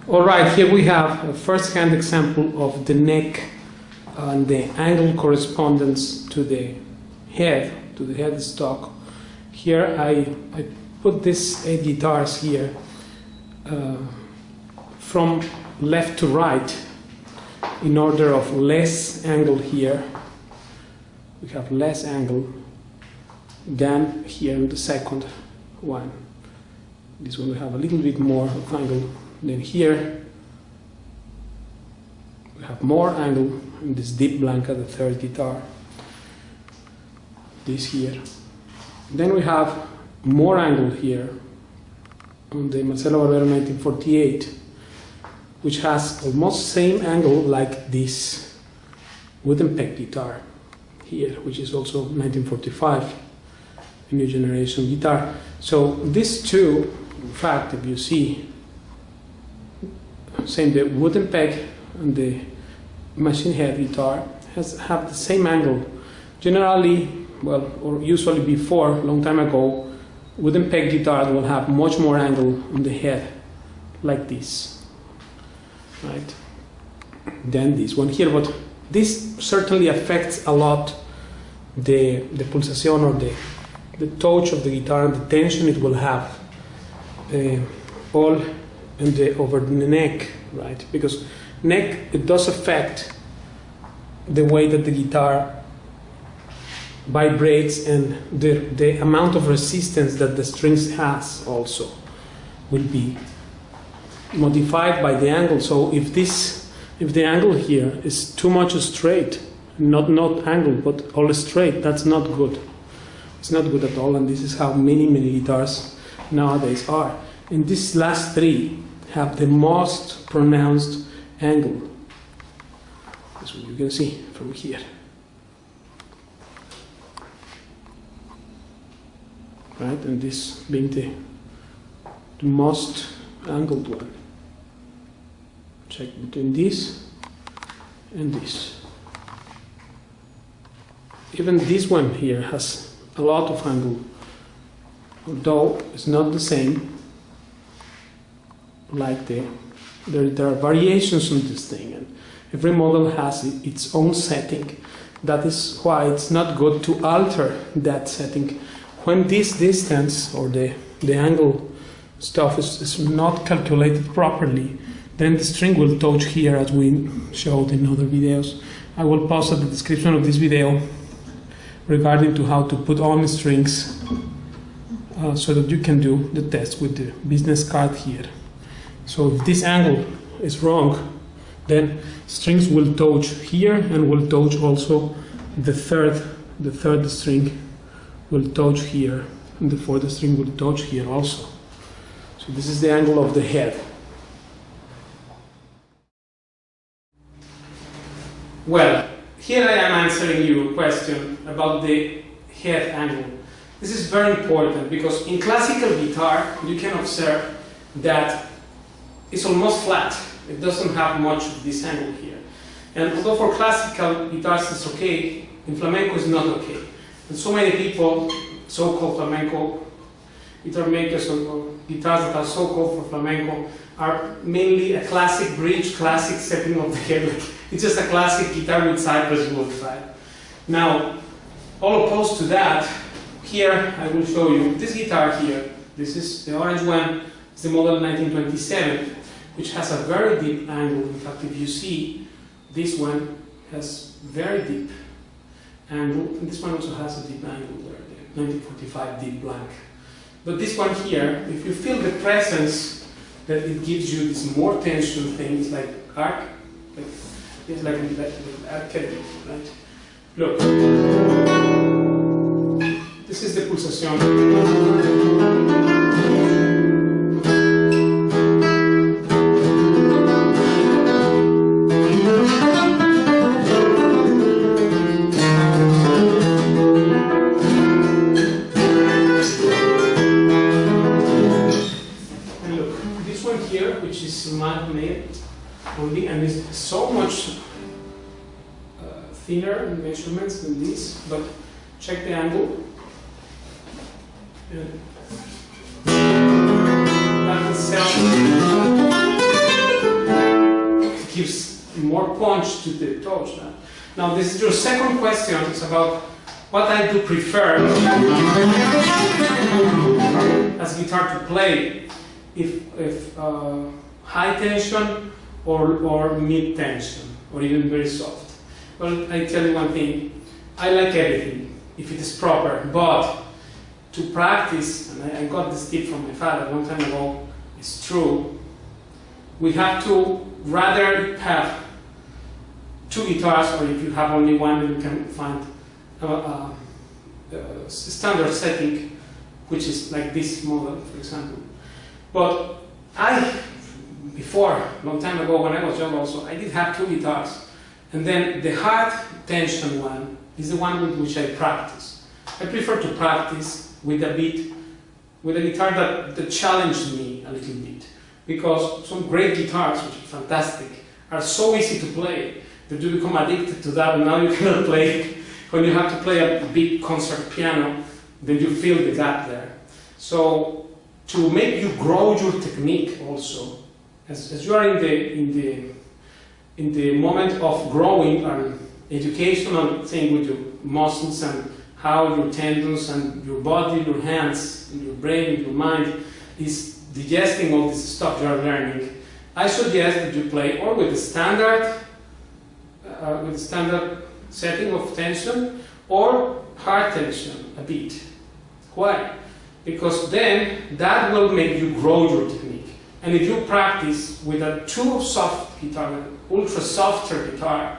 Alright, here we have a first-hand example of the neck and the angle correspondence to the head stock. Here I put these 8 guitars here from left to right in order of less angle here. We have less angle than here in the second one. This one we have a little bit more of angle. Then here we have more angle in this deep blanca, the third guitar. This here. Then we have more angle here on the Marcelo Barbero 1948, which has almost same angle like this wooden peg guitar here, which is also 1945, a new generation guitar. So these two, in fact, if you see, same, the wooden peg and the machine head guitar have the same angle. Generally, well, or usually before, a long time ago, wooden peg guitars will have much more angle on the head, like this, right, than this one here. But this certainly affects a lot the pulsación, or the touch of the guitar and the tension it will have, all over the neck, right? Because neck, it does affect the way that the guitar vibrates, and the amount of resistance that the strings has also will be modified by the angle. So if the angle here is too much straight, not angle but all straight, that's not good. It's not good at all, and this is how many guitars nowadays are. And these last three have the most pronounced angle. That's what you can see from here. Right, and this being the most angled one. Check between this and this. Even this one here has a lot of angle, although it's not the same. Like there are variations on this thing, and every model has its own setting. That is why it's not good to alter that setting. When this distance or the angle stuff is not calculated properly, then the string will touch here, as we showed in other videos. I will post at the description of this video regarding to how to put on strings so that you can do the test with the business card here. So if this angle is wrong, then strings will touch here and will touch also the third string will touch here, and the fourth string will touch here also. So this is the angle of the head. Well, here I am answering your question about the head angle. This is very important because in classical guitar you can observe that it's almost flat. It doesn't have much of this angle here. And although for classical guitars it's okay, in flamenco it's not okay. And so many people, so-called flamenco guitar makers or guitars that are so-called for flamenco, are mainly a classic bridge, classic setting of the head. It's just a classic guitar with cypress wood, right? Now, all opposed to that, here I will show you this guitar here. This is the orange one. It's the model 1927. which has a very deep angle. In fact, if you see, this one has very deep angle, and this one also has a deep angle there, the 1945 deep blank. But this one here, if you feel the presence that it gives you this more tension thing, it's like arc, it's like arcade, right? Look, this is the pulsación. Man-made only, and it's so much thinner in measurements than this, but check the angle. That itself gives more punch to the touch. Now this is your second question. It's about what I do prefer as guitar to play, if high tension or mid tension, or even very soft. Well, I tell you one thing, I like everything, if it is proper, but to practice, and I got this tip from my father a long time ago, it's true, we have to rather have two guitars, or if you have only one, then you can find a standard setting, which is like this model, for example. But before, a long time ago when I was young also, I did have two guitars. And then the hard tension one is the one with which I practice. I prefer to practice with a guitar that challenged me a little bit. Because some great guitars, which are fantastic, are so easy to play that you become addicted to that, and now you cannot play. When you have to play a big concert piano, then you feel the gap there. So to make you grow your technique also, as you are in the moment of growing an educational thing with your muscles and how your tendons and your body, your hands, and your brain, and your mind is digesting all this stuff you are learning, I suggest that you play or with the standard setting of tension or hard tension a bit. Why? Because then that will make you grow your technique. And if you practice with a too soft guitar, an ultra softer guitar,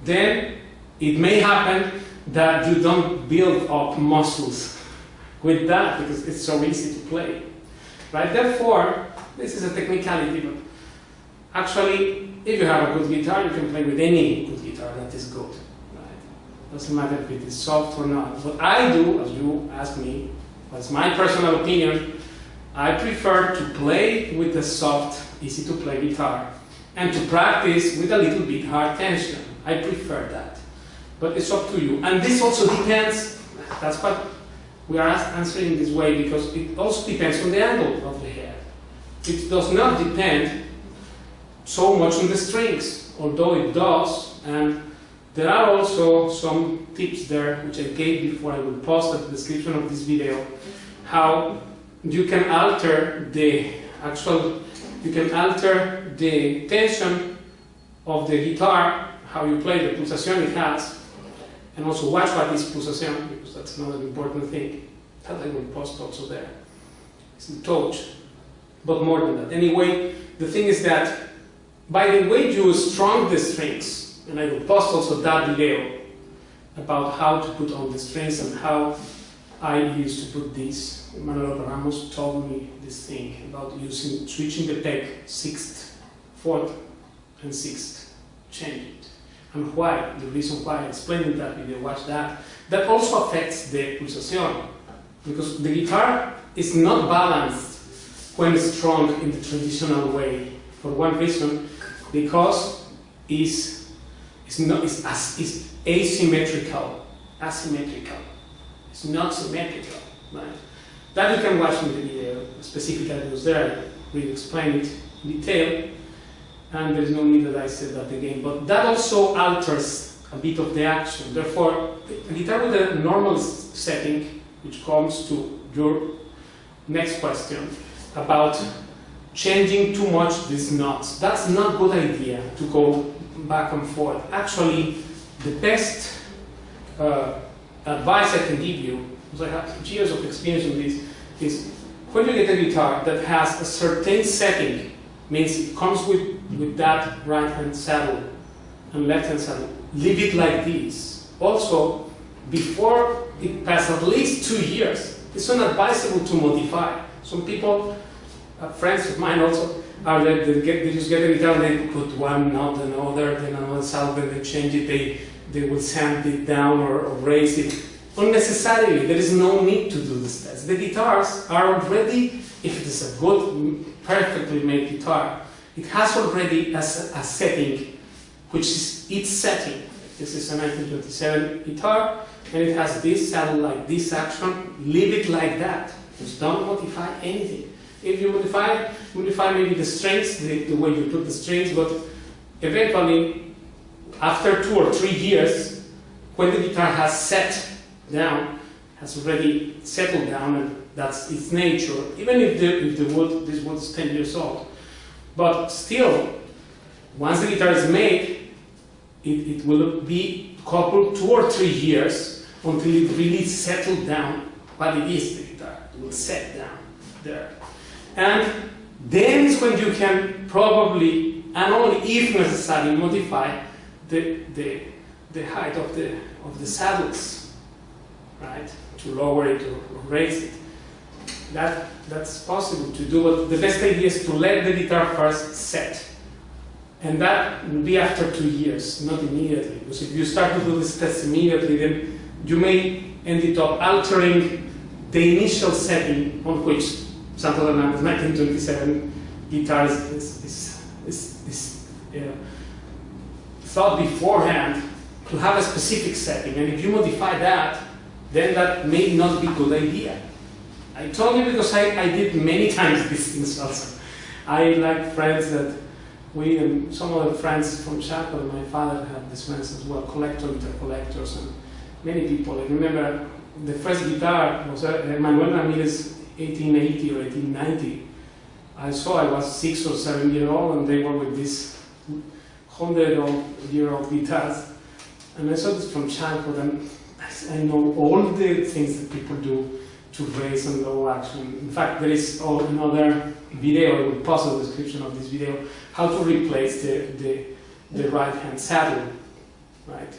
then it may happen that you don't build up muscles with that because it's so easy to play. Right? Therefore, this is a technicality, but actually, if you have a good guitar, you can play with any good guitar that is good. Right? Doesn't matter if it is soft or not. What I do, as you ask me, that's my personal opinion, I prefer to play with a soft, easy to play guitar and to practice with a little bit hard tension. I prefer that. But it's up to you. And this also depends, that's what we are answering this way, because it also depends on the angle of the head. It does not depend so much on the strings, although it does, and there are also some tips there which I gave before. I will post at the description of this video, how you can alter the tension of the guitar, how you play, the pulsación it has, and also watch what is pulsación, because that's another important thing that I will post also there. It's the touch, but more than that. Anyway, the thing is that by the way you strum the strings, and I will post also that video about how to put on the strings and how I used to put this. Manuel Ramos told me this thing about switching the peg 6th, 4th, and 6th. Change it. And why? The reason why I explained in that video, watch that. That also affects the pulsación, because the guitar is not balanced when strung in the traditional way. For one reason, because it's asymmetrical. It's not symmetrical, right? That you can watch in the video, specifically I was there, I really explained it in detail, and there is no need that I said that again. But that also alters a bit of the action. Therefore, a guitar with a normal setting, which comes to your next question about changing too much these knots. That's not a good idea to go back and forth. Actually, the best advice I can give you, because I have years of experience in this, is when you get a guitar that has a certain setting, means it comes with that right hand saddle and left hand saddle, leave it like this. Also, before it passes at least 2 years, it's unadvisable to modify. Some people, friends of mine also, they just get a guitar and they put one knot, another, then another saddle, then they change it, they will sand it down or raise it. Unnecessarily, there is no need to do this test. The guitars are already, if it is a good, perfectly made guitar, it has already a setting, which is its setting. This is a 1927 guitar, and it has this saddle like this action. Leave it like that. Just don't modify anything. If you modify maybe the strings, the way you put the strings, but eventually, after 2 or 3 years, when the guitar has set down, has already settled down, and that's its nature, even if this wood is 10 years old. But still, once the guitar is made, it will be coupled 2 or 3 years until it really settles down what it is, the guitar. It will set down there. And then is when you can probably, and only if necessary, modify the height of the saddles, right? To lower it or raise it. That's possible to do, but the best idea is to let the guitar first set. And that will be after 2 years, not immediately. Because if you start to do this test immediately, then you may end up altering the initial setting on which Santo Hernandez's 1927 guitar is thought beforehand to have a specific setting. And if you modify that, then that may not be a good idea. I told you because I did many times these things also. I like friends that we and some other friends from Chaco, and my father had these friends as well, collectors, and many people. I remember the first guitar was Manuel Ramirez, 1880 or 1890. I was 6 or 7 years old, and they were with these 100-year-old guitars. And I saw this from Chaco, and I know all the things that people do to raise and low action. In fact, there is another video, I will post the description of this video, how to replace the right-hand saddle, right?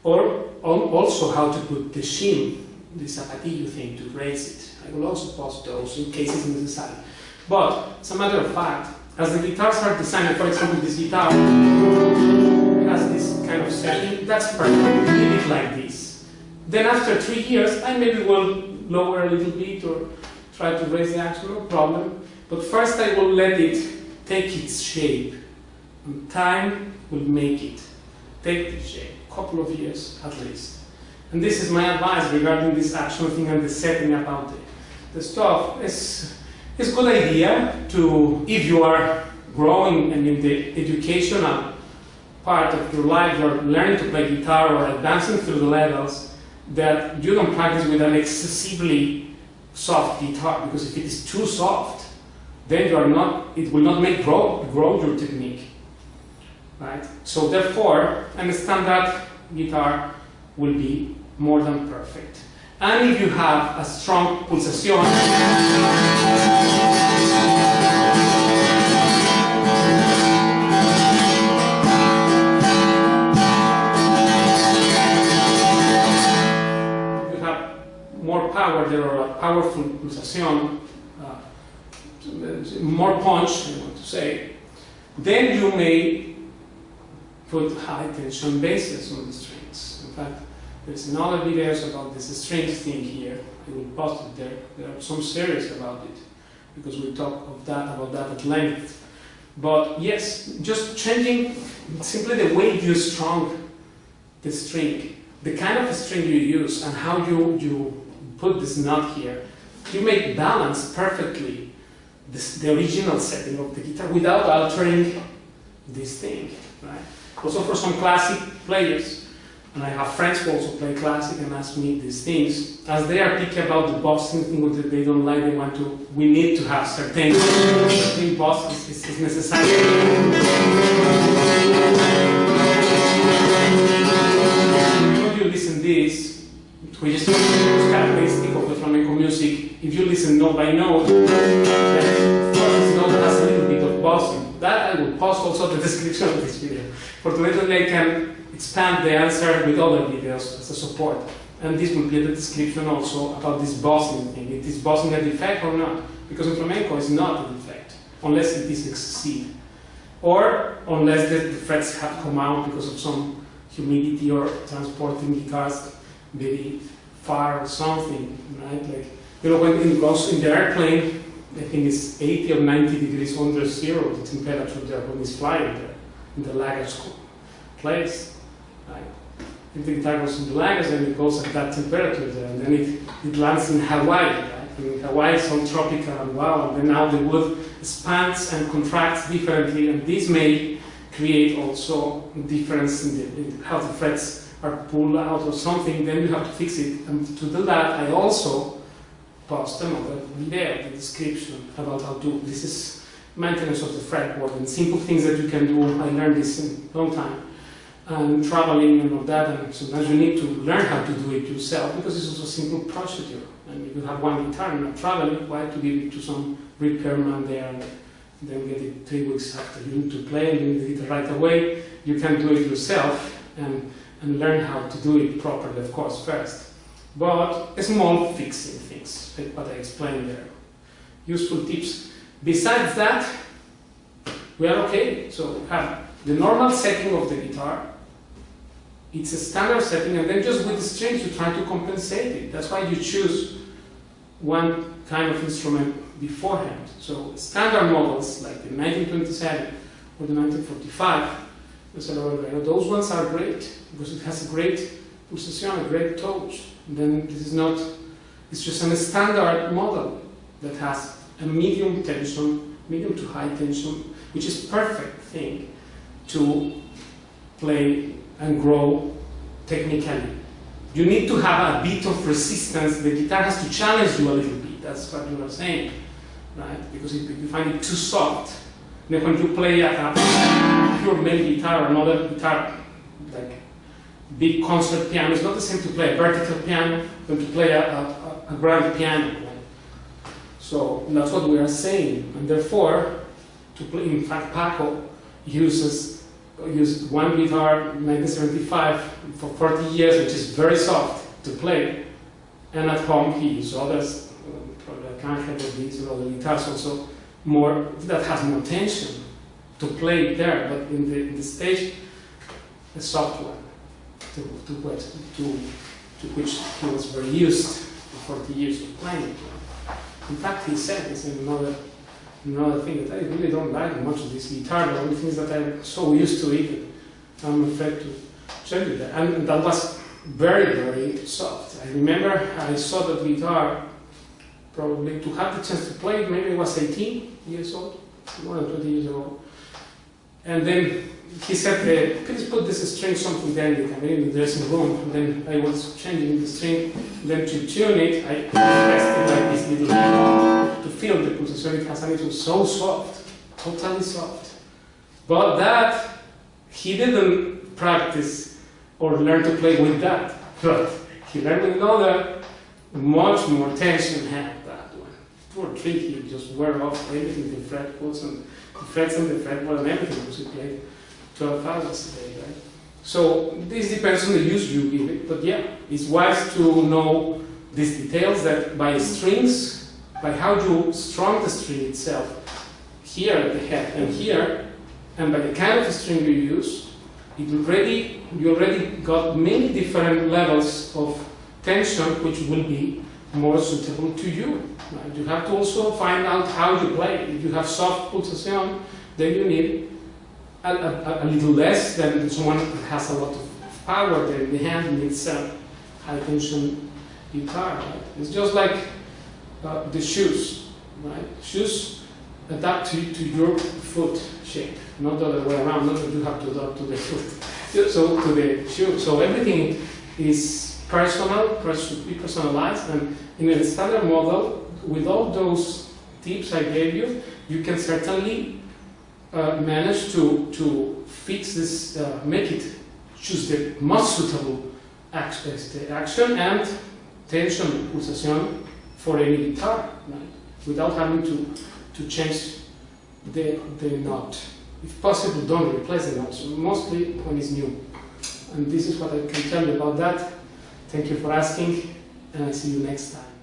Or also how to put the shim, the zapatillo thing, to raise it. I will also post those in case it's necessary. But, as a matter of fact, as the guitars are designed, for example, this guitar has this kind of setting, that's perfect, leave it like this. Then after 3 years, I maybe will lower a little bit or try to raise the action, no problem. But first I will let it take its shape. And time will make it take the shape, a couple of years at least. And this is my advice regarding this action thing and the setting about the stuff. It's a good idea to, if you are growing and in the educational part of your life, you're learning to play guitar or advancing through the levels, that you don't practice with an excessively soft guitar, because if it is too soft, then it will not make grow your technique, right? So therefore, a standard guitar will be more than perfect. And if you have a strong pulsación, more power there, or a powerful pulsación, more punch, I want to say, then you may put high tension basses on the strings. In fact, there's another videos about this strings thing here. I will post it there. There are some series about it, because we talk about that at length. But yes, just changing simply the way you strum the string, the kind of string you use, and how you put this knot here, you make balance perfectly the original setting of the guitar without altering this thing, right? Also for some classic players, and I have friends who also play classic and ask me these things. As they are picky about the bossing thing that they don't like, they want to, we need to have certain boss is necessary. When you listen this, which is characteristic of the flamenco music, if you listen note by note, then first note has a little bit of bossing. That I will post also the description of this video. For today I can expand the answer with other videos as a support. And this will be the description also about this bossing thing. It is bossing a defect or not? Because in flamenco it's not a defect, unless it is excessive. Or unless the frets have come out because of some humidity or transporting guitars very far or something, right? Like, you know, when it goes in the airplane, I think it's 80 or 90 degrees under zero, the temperature there when it's flying there, in the luggage place. Right? If the guitar goes in the luggage, then it goes at that temperature there, and then it lands in Hawaii. Right? In Hawaii, it's all tropical and wow, and then now the wood expands and contracts differently, and this may create also a difference in how the frets are pulled out or something. Then you have to fix it, and to do that, I also post another video, the description about how to. This is maintenance of the fretboard and simple things that you can do. I learned this in a long time. And traveling and all that, and sometimes you need to learn how to do it yourself because it's also a simple procedure. And if you have one guitar and you're traveling, why to give it to some repairman there and then get it 3 weeks after you need to play and you need it right away? You can do it yourself and learn how to do it properly, of course, first. But small fixing things, like what I explained there. Useful tips. Besides that, we are okay. So we have the normal setting of the guitar. It's a standard setting, and then just with the strings you try to compensate it. That's why you choose one kind of instrument beforehand. So standard models like the 1927 or the 1945, those ones are great because it has a great pulsation, a great touch. And then this is not, it's just a standard model that has a medium tension, medium to high tension, which is perfect thing to play and grow technically. You need to have a bit of resistance. The guitar has to challenge you a little bit. That's what you are saying, right? Because if you find it too soft, then when you play a pure male guitar or another guitar, like big concert piano, it's not the same to play a vertical piano than to play a grand piano. Right? So that's what we are saying, and therefore, to play. In fact, Paco used one guitar in 1975 for 40 years, which is very soft to play, and at home he used others, probably I can't have these or other guitars also more that has more tension to play there, but in the stage, a soft one to which he was very used for 40 years of playing. In fact, he said this in another thing, that I really don't like much of this guitar. The only thing is that I'm so used to it, I'm afraid to tell you that. And that was very, very soft. I remember I saw that guitar probably to have the chance to play it, maybe I was 18 years old, more than 20 years old. And then he said, please put this string something there in the dressing room. And then I was changing the string. Then to tune it, I pressed it like this little bit to feel the pulsation it has, and it was so soft, totally soft. But that, he didn't practice or learn to play with that. But he learned with another, much more tension had that one. Poor trick, he just wear off everything, the fretboards and the frets and the fretboard and everything, because he played 12 hours a day, right? So this depends on the use you give it, but yeah, it's wise to know these details, that by strings, by how you strum the string itself, here at the head and here, and by the kind of string you use, you already got many different levels of tension which will be more suitable to you. Right? You have to also find out how you play. If you have soft pulsation, then you need a little less than someone that has a lot of power there in the hand needs a high tension guitar. Right? It's just like the shoes, right? Shoes adapt to your foot shape, not the other way around, not that you have to adapt to the foot. So everything is personal, should be personalized, and in a standard model, with all those tips I gave you, you can certainly manage to fix this, make it choose the most suitable action and tension, pulsation for any guitar, right? Without having to change the note. If possible, don't replace the notes, mostly when it's new. And this is what I can tell you about that. Thank you for asking, and I see you next time.